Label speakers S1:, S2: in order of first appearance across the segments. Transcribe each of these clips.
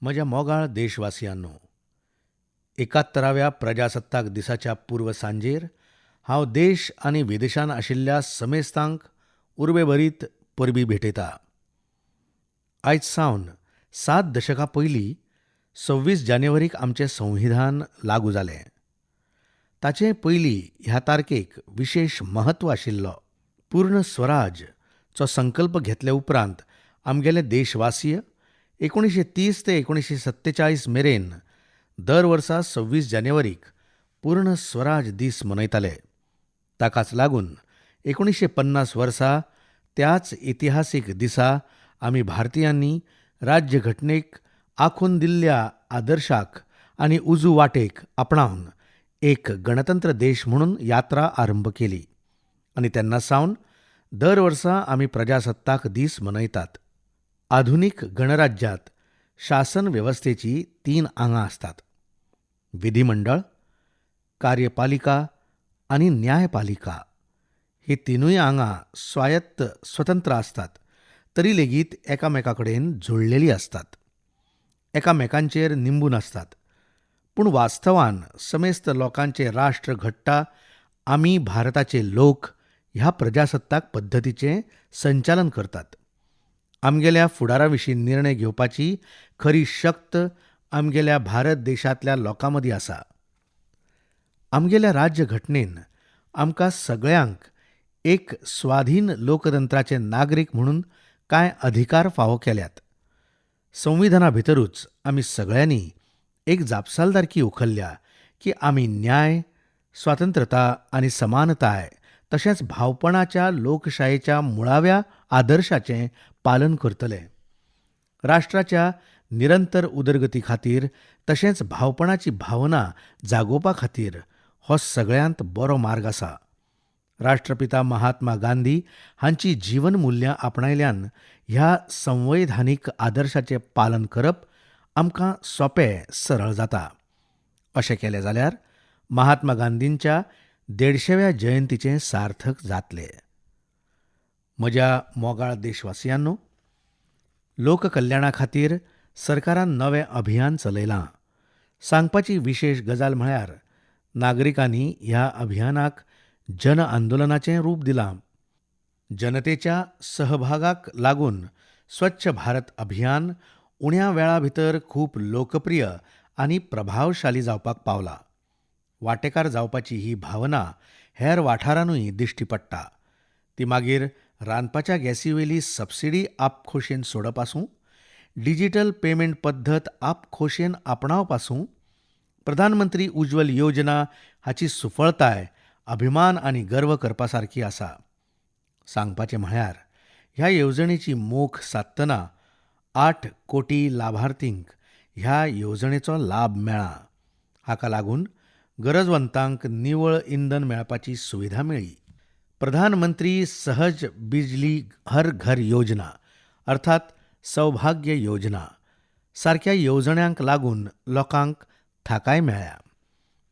S1: म्हज्या मोगाळ देशवासियांनो, 71व्या प्रजासत्ताक दिसाच्या पूर्व सांजेर हांव देश आनी विदेशांत आशिल्ल्या समेस्तांक उर्बेभरीत परबीं भेटयतां. आयज सावन 7 दशकां पयलीं 26 जानेवारीक आमचें संविधान लागू जालें. ताचे पयलीं ह्या तारखेक विशेश म्हत्व आशिल्लो. पूर्ण स्वराजचो संकल्प घेतले उपरांत आमगेले देशवासीय 1930 ते 1947 मेरेन दर वर्सा 26 जानेवारीक पूर्ण स्वराज दीस मनयताले. ताकाच लागून 1950 वर्सा त्याच इतिहासीक दिसा आमी भारतीयांनी राज्यघटनेक आखून दिल्ल्या आदर्शाक आनी उजू वाटेक आपणावन एक गणतंत्र देश म्हणून यात्रा आरंभ केली आनी तेन्ना सावन दर वर्सा आमी प्रजासत्ताक दीस मनयतात. आधुनीक गणराज्यांत शासन वेवस्थेची 3 आंगां असतात: विधिमंडळ, कार्यपालिका आनी न्यायपालिका. ही तिनूय आंगां स्वायत्त स्वतंत्र असतात, तरी लेगीत एकामेकाकडेन जोडलेलीं असतात, एकामेकांचेर निंबून असतात. पूण वास्तवान समेस्त लोकांचें राष्ट्र घडटा आमी भारताचे लोक ह्या प्रजासत्ताक पद्दतीचें संचालन करतात. आमगेल्या फुडाराविशीं निर्णय घेवपाची खरी शक्त आमगेल्या भारत देशांतल्या लोकांमदीं आसा. आमगेल्या राज्यघटनेन आमकां सगळ्यांक एक स्वाधीन लोकतंत्राचे नागरीक म्हणून कांय अधिकार फावो केल्यात. संविधाना भितरूच आमी सगळ्यांनी एक जापसालदारकी उखल्ल्या की आमी न्याय, स्वातंत्र्यता आनी समानताय तशेंच भावपणाच्या लोकशायेच्या मुळाव्या आदर्शाचें पालन करतले. राष्ट्राच्या निरंतर उदरगती खातीर तशेंच भावपणाची भावना जागोवपा खातीर हो सगळ्यांत बरो मार्ग आसा. राष्ट्रपिता महात्मा गांधी हांची जीवनमुल्यां आपणायल्यान ह्या संवैधानीक आदर्शाचें पालन करप आमकां सोंपें सरळ जाता. अशें केलें जाल्यार महात्मा गांधींच्या 150व्या जयंतीचें सार्थक जातलें. म्हज्या मोगाळ देशवासियांनो, लोककल्याणा खातीर सरकारान नवें अभियान चलयलां. सांगपाची विशेष गजाल म्हळ्यार नागरिकांनी ह्या अभियानाक जन आंदोलनाचें रूप दिलां. जनतेच्या सहभागाक लागून स्वच्छ भारत अभियान उण्या वेळा भितर खूब लोकप्रिय आनी प्रभावशाली जावपाक पावला. वांटेकार जावपाची ही भावना हेर वाठारांतूय दिश्टी पडटा. ती मागीर रांदपाच्या गॅसीवेली सबसिडी आपखोशेन सोडप आसूं, डिजिटल पेमेंट पद्दत आपखोशेन आपणावप आसूं, प्रधानमंत्री उज्ज्वल योजना हाची सुफळताय अभिमान आनी गर्व करपासारकी आसा. सांगपाचें म्हळ्यार ह्या येवजणेची मोख सादतना 8 कोटी लाभार्थींक ह्या येवजणेचो लाभ मेळ्ळा. हाका लागून गरजवंतांक निवळ इंधन मेळपाची सुविधा मेळ्ळी. प्रधानमंत्री सहज बिजली हर घर योजना अर्थात सौभाग्य योजना सारक्या येवजण्यांक लागून लोकांक थाकाय मेळ्ळ्या.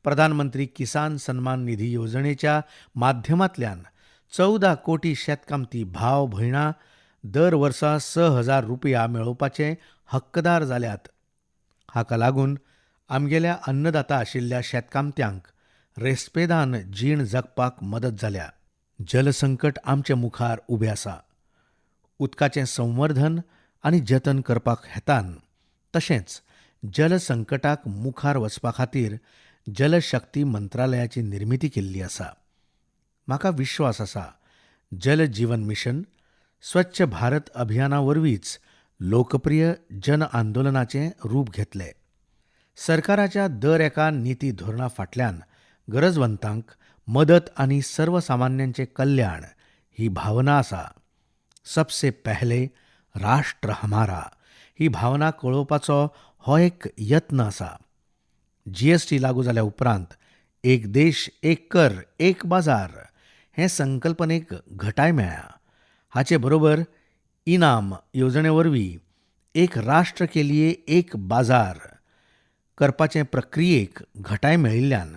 S1: प्रधानमंत्री किसान सन्मान निधी येवजणेच्या माध्यमांतल्यान 14 कोटी शेतकामती भाव भयणां दर वर्सा 6,000 रुपया मेळोवपाचे हक्कदार जाल्यात. हाका लागून आमगेल्या अन्नदाता आशिल्ल्या शेतकामत्यांक रेस्पेदान जीण जगपाक मदत जाल्या. जलसंकट आमचे मुखार उबें आसा. उदकाचें संवर्धन आनी जतन करपाक हेतान तशेंच जलसंकटाक मुखार वचपा खातीर जलशक्ती मंत्रालयाची निर्मिती केल्ली आसा. म्हाका विश्वास आसा जल जीवन मिशन स्वच्छ भारत अभियाना वरवींच लोकप्रिय जन आंदोलनाचें रूप घेतलें. सरकाराच्या दर एका निती धोरणा फाटल्यान गरजवंतांक मदत आनी सर्वसामान्यांचें कल्याण ही भावना आसा. सबसे पहले राष्ट्र हमारा ही भावना कळोवपाचो हो एक यत्न आसा. जीएसटी लागू जाल्या उपरांत एक देश एक कर एक बाजार हे संकल्पनेक घटाय मेळ्ळ्या. हाचे बरोबर इनाम येवजणे वरवीं एक राष्ट्र के लिए एक बाजार करपाचे प्रक्रियेक घटाय मेळिल्ल्यान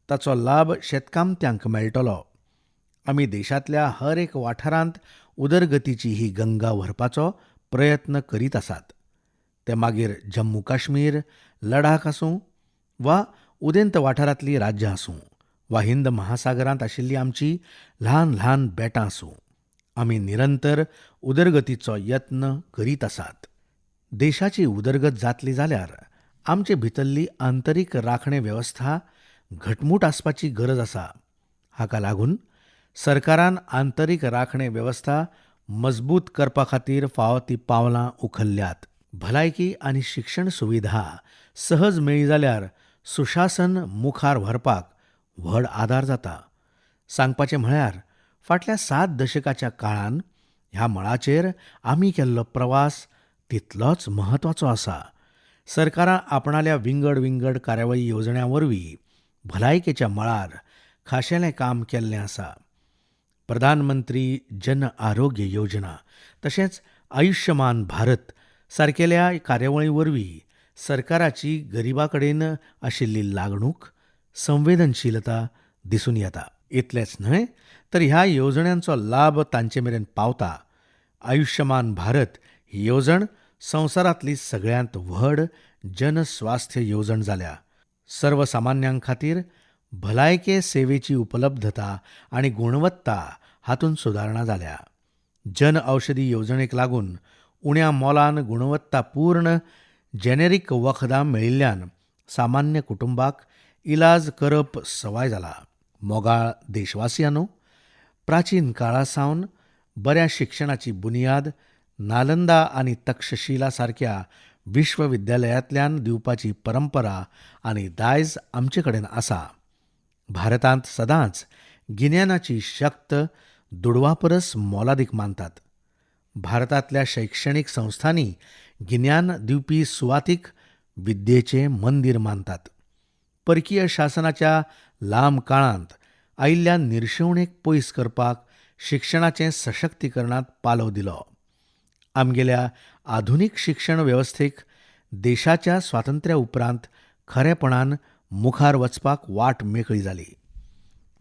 S1: ताचो लाभ शेतकामत्यांक मेळटलो. आमी देशांतल्या हर एक वाठारांत उदरगतीची ही गंगा व्हरपाचो प्रयत्न करीत आसात. ते मागीर जम्मू काश्मीर, लडाख आसूं वा उदेंत वाठारांतलीं राज्यां आसूं वा हिंद महासागरांत आशिल्लीं आमची ल्हान ल्हान बेटां आसूं, आमी निरंतर उदरगतीचो यत्न करीत आसात. देशाची उदरगत जातली जाल्यार आमचे भितरली आंतरीक राखणे वेवस्था घटमूट आसपाची गरज आसा. हाका लागून सरकारान आंतरीक राखणे वेवस्था मजबूत करपा खातीर फावो तीं पावलां उखल्ल्यात. भलायकी आनी शिक्षण सुविधा सहज मेळ्ळी जाल्यार सुशासन मुखार व्हरपाक व्हड आदार जाता. सांगपाचें म्हळ्यार फाटल्या 7 दशकाच्या काळान ह्या मळाचेर आमी केल्लो प्रवास तितलोच म्हत्वाचो आसा. सरकारान आपणाल्या विंगड विंगड कार्यावळी येवजण्यां वरवीं भलायकेच्या मळार खाशेलें काम केल्लें आसा. प्रधानमंत्री जन आरोग्य योजना तशेंच आयुश्यमान भारत सारकेल्या कार्यावळीं वरवीं सरकाराची गरिबां कडेन आशिल्ली लागणूक, संवेदनशीलता दिसून येता. इतलेंच न्हय तर ह्या येवजण्यांचो लाभ तांचे मेरेन पावता. आयुश्यमान भारत ही येवजण संवसारांतली सगळ्यांत व्हड जनस्वास्थ्य येवजण जाल्या. सर्वसामान्यां खातीर भलायके सेवेची उपलब्धता आनी गुणवत्ता हातूंत सुदारणा जाल्या. जन औषधी येवजणेक लागून उण्या मोलान गुणवत्तापूर्ण जेनेरिक वखदां मेळिल्ल्यान सामान्य कुटुंबाक इलाज करप सवाय जाला. मोगाळ देशवासियांनो, प्राचीन काळासावन बऱ्या शिक्षणाची बुनियाद नालंदा आनी तक्षशिला सारक्या विश्वविद्यालयांतल्यान दिवपाची परंपरा आनी दायज आमचे कडेन आसा. भारतांत सदांच गिन्यानाची शक्त दुडवापरस मोलादीक मानतात. भारतांतल्या शैक्षणीक संस्थांनी गिन्यान दिवपी सुवातीक विद्येचें मंदीर मानतात. परकीय शासनाच्या लांब काळांत आयिल्ल्या निर्शेवणेक पयस करपाक शिक्षणाचें सशक्तीकरणांत पालव दिलो. आमगेल्या आधुनीक शिक्षण वेवस्थेक देशाच्या स्वातंत्र्या उपरांत खरेपणान मुखार वचपाक वाट मेकळी जाली.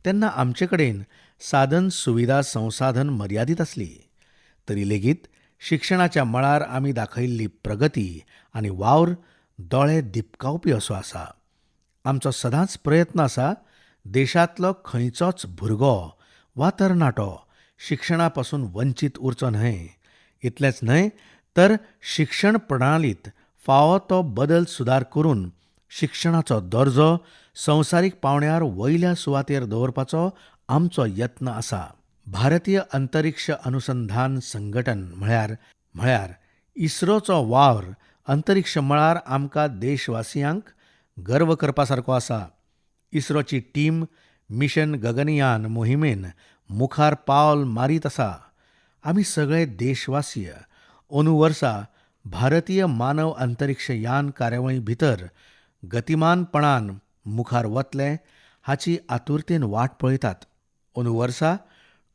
S1: तेन्ना आमचे कडेन साधन सुविधा संसाधन मर्यादीत आसली. तरी लेगीत शिक्षणाच्या मळार आमी दाखयिल्ली प्रगती आनी वावर दोळे दिपकावपी असो आसा. आमचो सदांच प्रयत्न आसा देशांतलो खंयचोच भुरगो वा तरणाटो शिक्षणा पासून वंचीत उरचो न्हय. इतलेंच न्हय तर शिक्षण प्रणालींत फावो तो बदल सुदार करून शिक्षणाचो दर्जो संवसारीक पावंड्यार वयल्या सुवातेर दवरपाचो आमचो यत्न आसा. भारतीय अंतरिक्ष अनुसंधान संघटन म्हळ्यार इस्रोचो वावर अंतरिक्ष मळार आमकां देशवासियांक गर्व करपासारको आसा. इस्रोची टीम मिशन गगनयान मोहिमेन मुखार पावल मारीत आसा. आमी सगळे देशवासीय अंदू वर्सा भारतीय मानव अंतरिक्ष यान कार्यावळी भितर गतिमानपणान मुखार वतले हाची आतुरतेन वाट पळयतात. अंदू वर्सा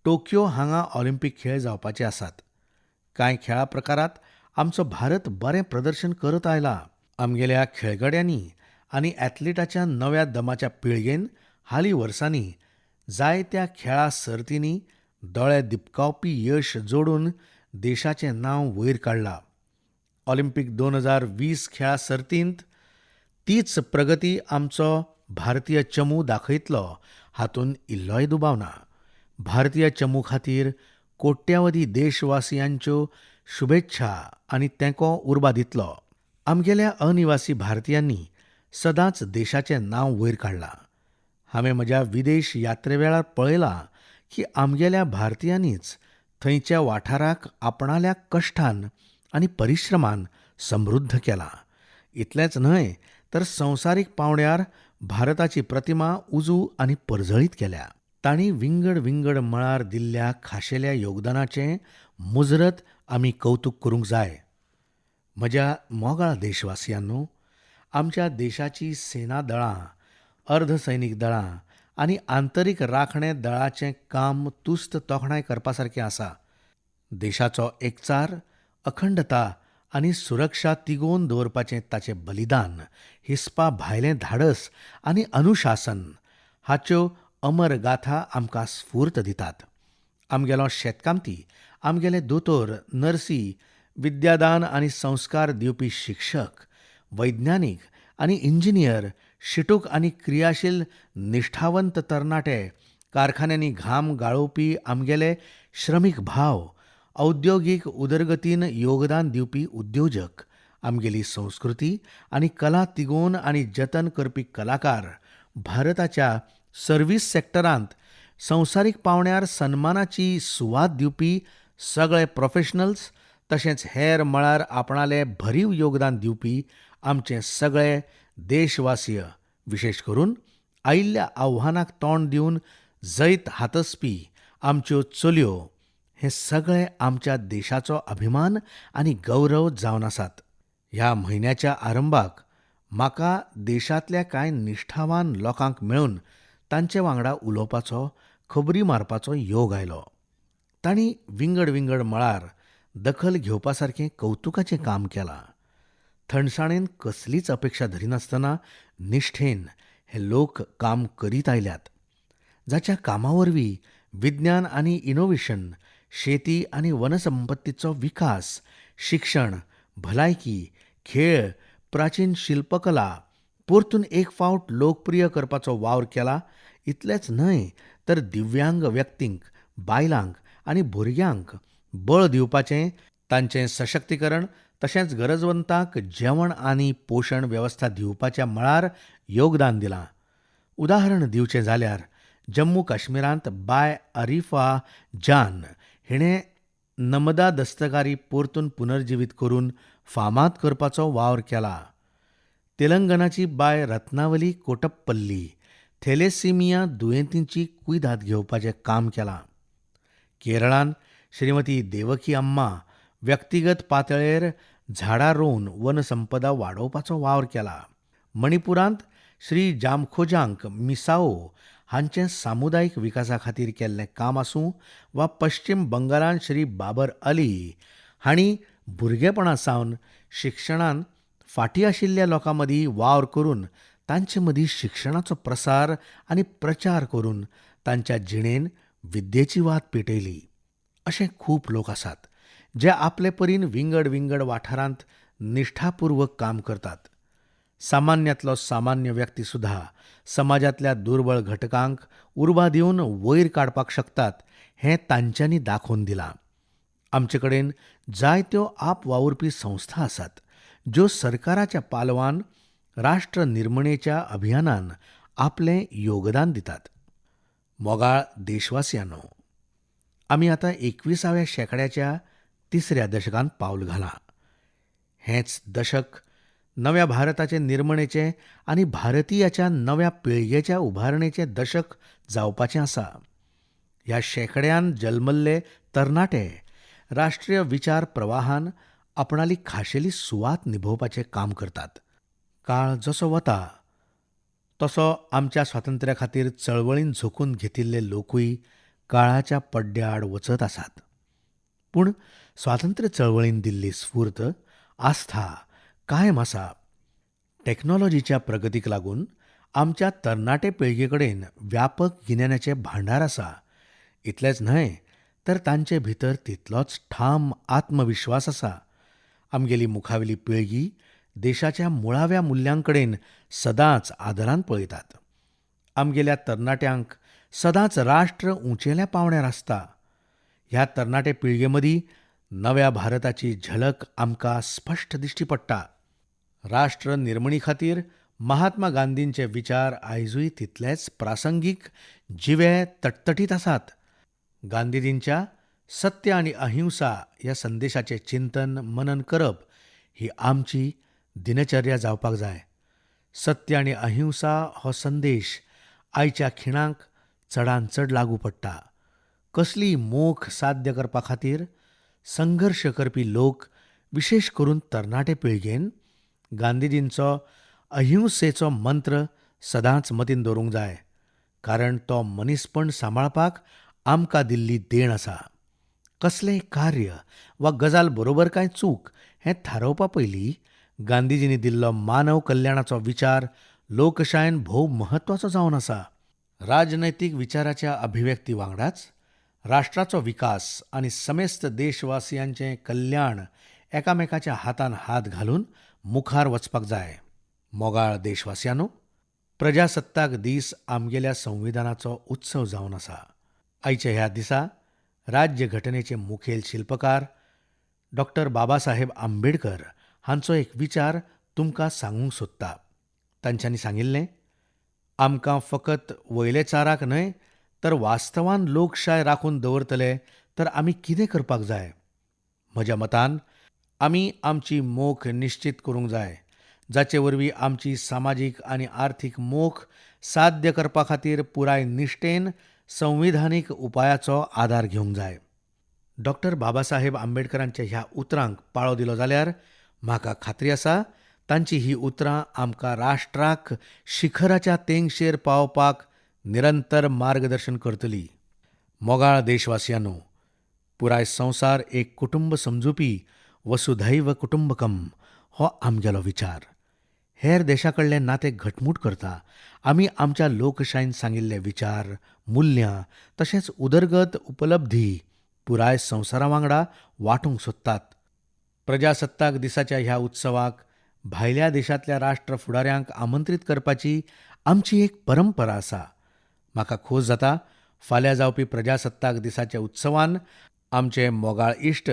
S1: टोकियो हांगा ऑलिंपिक खेळ जावपाचे आसात. कांय खेळा प्रकारांत आमचो भारत बरें प्रदर्शन करत आयला. आमगेल्या खेळगड्यांनी आनी ॲथलीटाच्या नव्या दमाच्या पिळगेन हालीं वर्सांनी जायत्या खेळा सर्तींनी दोळे दिपकावपी यश जोडून देशाचें नांव वयर काडलां. ऑलिंपिक 2020 खेळा सर्तींत तीच प्रगती आमचो भारतीय चमू दाखयतलो हातूंत इल्लोय दुबाव ना. भारतीय चमू खातीर कोट्यावधी देशवासियांच्यो शुभेच्छा आनी तेंको उर्बा दितलो. आमगेल्या अनिवासी भारतीयांनी सदांच देशाचें नांव वयर काडलां. हांवें म्हज्या विदेश यात्रे वेळार पळयलां की आमगेल्या भारतीयांनीच थंयच्या वाठाराक आपणाल्या कश्टान आनी परिश्रमान समृद्ध केलां. इतलेंच न्हय तर संवसारीक पावंड्यार भारताची प्रतिमा उजू आनी परजळीत केल्या. तांणी विंगड विंगड मळार दिल्ल्या खाशेल्या योगदानाचें मुजरत आमी कौतुक करूंक जाय. म्हज्या मोगाळ देशवासियांनो, आमच्या देशाची सेना दळां, अर्धसैनीक दळां आनी आंतरीक राखणे दळाचें काम तुस्त तोखणाय करपासारकें आसा. देशाचो एकचार, अखंडता आनी सुरक्षा तिगोवन दवरपाचें ताचें बलिदान, हिसपा भायलें धाडस आनी अनुशासन हाच्यो अमर गाथा आमकां स्फूर्त दितात. आमगेलो शेतकामती, आमगेले दोतोर, नर्सी, विद्यादान आनी संस्कार दिवपी शिक्षक, वैज्ञानीक आनी इंजिनियर, शिटूक आनी क्रियाशील निश्ठावंत तरणाटे, कारखान्यांनी घाम गाळोवपी आमगेले श्रमीक भाव, औद्योगीक उदरगतीन योगदान दिवपी उद्योजक, आमगेली संस्कृती आनी कला तिगोवन आनी जतन करपी कलाकार, भारताच्या सर्व्हिस सॅक्टरांत संवसारीक पावंड्यार सन्मानाची सुवात दिवपी सगळे प्रोफेशनल्स, तशेंच हेर मळार आपणालें भरीव योगदान दिवपी आमचे सगळे देशवासीय, विशेश करून आयिल्ल्या आव्हानाक तोंड दिवन जैत हातसपी आमच्यो चलयो, हे सगळे आमच्या देशाचो अभिमान आनी गौरव जावन आसात. ह्या म्हयन्याच्या आरंभाक म्हाका देशांतल्या कांय निश्ठावान लोकांक मेळून तांचे वांगडा उलोवपाचो, खबरी मारपाचो योग आयलो. तांणी विंगड विंगड मळार दखल घेवपासारकें कौतुकाचें काम केलां. थंडसाणेन कसलीच अपेक्षा धरिनासतना निश्ठेन हे लोक काम करीत आयल्यात. जाच्या कामावरवीं विज्ञान आनी इनोव्हेशन, शेती आनी वनसंपत्तीचो विकास, शिक्षण, भलायकी, खेळ, प्राचीन शिल्पकला परतून एक फावट लोकप्रिय करपाचो वावर केला. इतलेंच न्हय तर दिव्यांग व्यक्तींक, बायलांक आनी भुरग्यांक बळ दिवपाचें, तांचें सशक्तीकरण तशेंच गरजवंतांक जेवण आनी पोशण वेवस्था दिवपाच्या मळार योगदान दिलां. उदाहरण दिवचें जाल्यार जम्मू काश्मीरांत बाय आरिफा जान हिणें नमदा दस्तकारी परतून पुनर्जिवीत करून फामाद करपाचो वावर केला. तेलंगणाची बाय रत्नावली कोटप्पल्ली थॅलेसेमिया दुयेंतींची कुयदाद घेवपाचें काम केलां. केरळांत श्रीमती देवकी अम्मा व्यक्तिगत पातळेर झाडां रोवन वनसंपदा वाडोवपाचो वावर केला. मणिपुरांत श्री जामखोजांक मिसाओ हांचें सामुदायिक विकासा खातीर केल्लें काम आसूं वा पश्चिम बंगालांत श्री बाबर अली हांणी भुरगेपणा सावन शिक्षणांत फाटीं आशिल्ल्या लोकां मदीं वावर करून तांचे मदीं शिक्षणाचो प्रसार आनी प्रचार करून तांच्या जिणेंत विद्येची वात पेटयली. अशे खूब लोक आसात जे आपले परीन विंगड विंगड वाठारांत निश्ठापूर्वक काम करतात. सामान्यांतलो सामान्य व्यक्ती सुद्धा समाजांतल्या दुर्बळ घटकांक उर्बा दिवन वयर काडपाक शकतात हें तांच्यांनी दाखोवन दिलां. आमचे कडेन जायत्यो आप वावुरपी संस्था आसात ज्यो सरकाराच्या पालवान राष्ट्र निर्मणेच्या अभियानान आपलें योगदान दितात. मोगाळ देशवासियांनो, आमी आतां 21व्या शेंकड्याच्या 3ऱ्या दशकांत पावल घालां. हेंच दशक नव्या भारताचे निर्मणेचें आनी भारतीयाच्या नव्या पिळगेच्या उबारणेचें दशक जावपाचें आसा. ह्या शेंकड्यान जल्मल्ले तरणाटे राष्ट्रीय विचार प्रवाहान आपणाली खाशेली सुवात निभोवपाचें काम करतात. काळ जसो वता तसो आमच्या स्वातंत्र्या खातीर चळवळींत झोकून घेतिल्ले लोकूय काळाच्या पड्ड्याआड वचत आसात. पूण स्वातंत्र्य चळवळींत दिल्ली स्फूर्त, आस्था कायम आसा. टॅक्नॉलॉजीच्या प्रगतीक लागून आमच्या तरणाटे पिळगे कडेन व्यापक गिन्यानाचें भांडार आसा. इतलेंच न्हय तर तांचे भितर तितलोच ठाम आत्मविश्वास आसा. आमगेली मुखावेली पिळगी देशाच्या मुळाव्या मुल्यांकडेन सदांच आदरान पळयतात. आमगेल्या तरणाट्यांक सदांच राष्ट्र उंचेल्या पावंड्यार आसता. ह्या तरणाटे पिळगे मदीं नव्या भारताची झलक आमकां स्पश्ट दिश्टी पडटा. राष्ट्र निर्मणी खातीर महात्मा गांधींचे विचार आयजूय तितलेच प्रासंगीक, जिवे तटतटीत आसात. गांधीजींच्या सत्य आनी अहिंसा ह्या संदेशाचें चिंतन मनन करप ही आमची दिनचर्या जावपाक जाय. सत्य आनी अहिंसा हो संदेश आयच्या खिणाक चडांत चड लागू पडटा. कसलीय मोख साध्य करपा खातीर संघर्श करपी लोक, विशेश करून तरणाटे पिळगेन गांधीजींचो अहिंसेचो मंत्र सदांच मतीन दवरूंक जाय, कारण तो मनीसपण सांबाळपाक आमकां दिल्ली देण आसा. कसलेंय कार्य वा गजाल बरोबर काय चूक हें थारोवपा पयलीं गांधीजींनी दिल्लो मानव कल्याणाचो विचार लोकशायेन भोव म्हत्वाचो जावन आसा. राजनैतीक विचाराच्या अभिव्यक्ती वांगडाच राष्ट्राचो विकास आनी समेस्त देशवासियांचें कल्याण एकामेकाच्या हातान हात घालून मुखार वचपाक जाय. मोगाळ देशवासियांनो, प्रजासत्ताक दीस आमगेल्या संविधानाचो उत्सव जावन आसा. आयच्या ह्या दिसा राज्य घटनेचे मुखेल शिल्पकार डॉक्टर बाबासाहेब आंबेडकर हांचो एक विचार तुमकां सांगूंक सोदता. तांच्यांनी सांगिल्लें, आमकां फकत वयले चाराक न्हय तर वास्तवान लोकशाय राखून दवरतले तर आमी कितें करपाक जाय? म्हज्या मतान आमी आमची मोख निश्चित करूंक जाय, जाचे वरवीं आमची सामाजीक आनी आर्थीक मोख साध्य करपा खातीर पुराय निश्ठेन संविधानीक उपायाचो आदार घेवंक जाय. डॉक्टर बाबासाहेब आंबेडकरांच्या ह्या उतरांक पाळो दिलो जाल्यार म्हाका खात्री आसा तांची ही उतरां आमकां राष्ट्राक शिखराच्या तेंगशेर पावपाक निरंतर मार्गदर्शन करतली. मोगाळ देशवासियांनो, पुराय संवसार एक कुटुंब समजुपी वसुधैव कुटुंबकम हो आमगेलो विचार. हेर देशाकडले नाते घटमूट करता आमी आमच्या लोकशायेन सांगिल्ले विचार, मुल्यां तशेंच उदरगत उपलब्धी पुराय संवसारा वांगडा वांटूंक सोदतात. प्रजासत्ताक दिसाच्या ह्या उत्सवाक भायल्या देशांतल्या राष्ट्र फुडाऱ्यांक आमंत्रीत करपाची आमची एक परंपरा आसा. म्हाका खोस जाता फाल्यां जावपी प्रजासत्ताक दिसाच्या उत्सवान आमचे मोगाळ इश्ट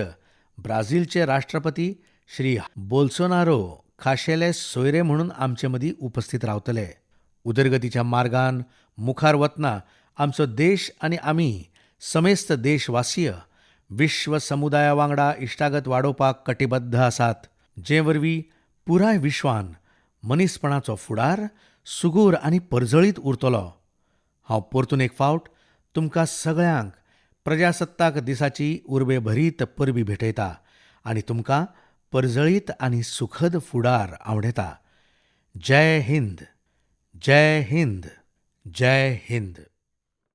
S1: ब्राझीलचे राष्ट्रपती श्री बोल्सोनारो खाशेले सोयरे म्हणून आमचे मदीं उपस्थित रावतले. उदरगतीच्या मार्गान मुखार वतना आमचो देश आनी आमी समेस्त देशवासीय विश्व समुदाया वांगडा इश्टागत वाडोवपाक कटिबद्ध आसात, जे वरवीं पुराय विश्वान मनीसपणाचो फुडार सुगूर आनी परजळीत उरतलो. हांव परतून एक फावट तुमकां सगळ्यांक प्रजासत्ताक दिसाची उर्बेभरीत परबीं भेटयता आनी तुमकां परजळीत आनी सुखद फुडार आवडेता. जय हिंद, जय हिंद, जय हिंद.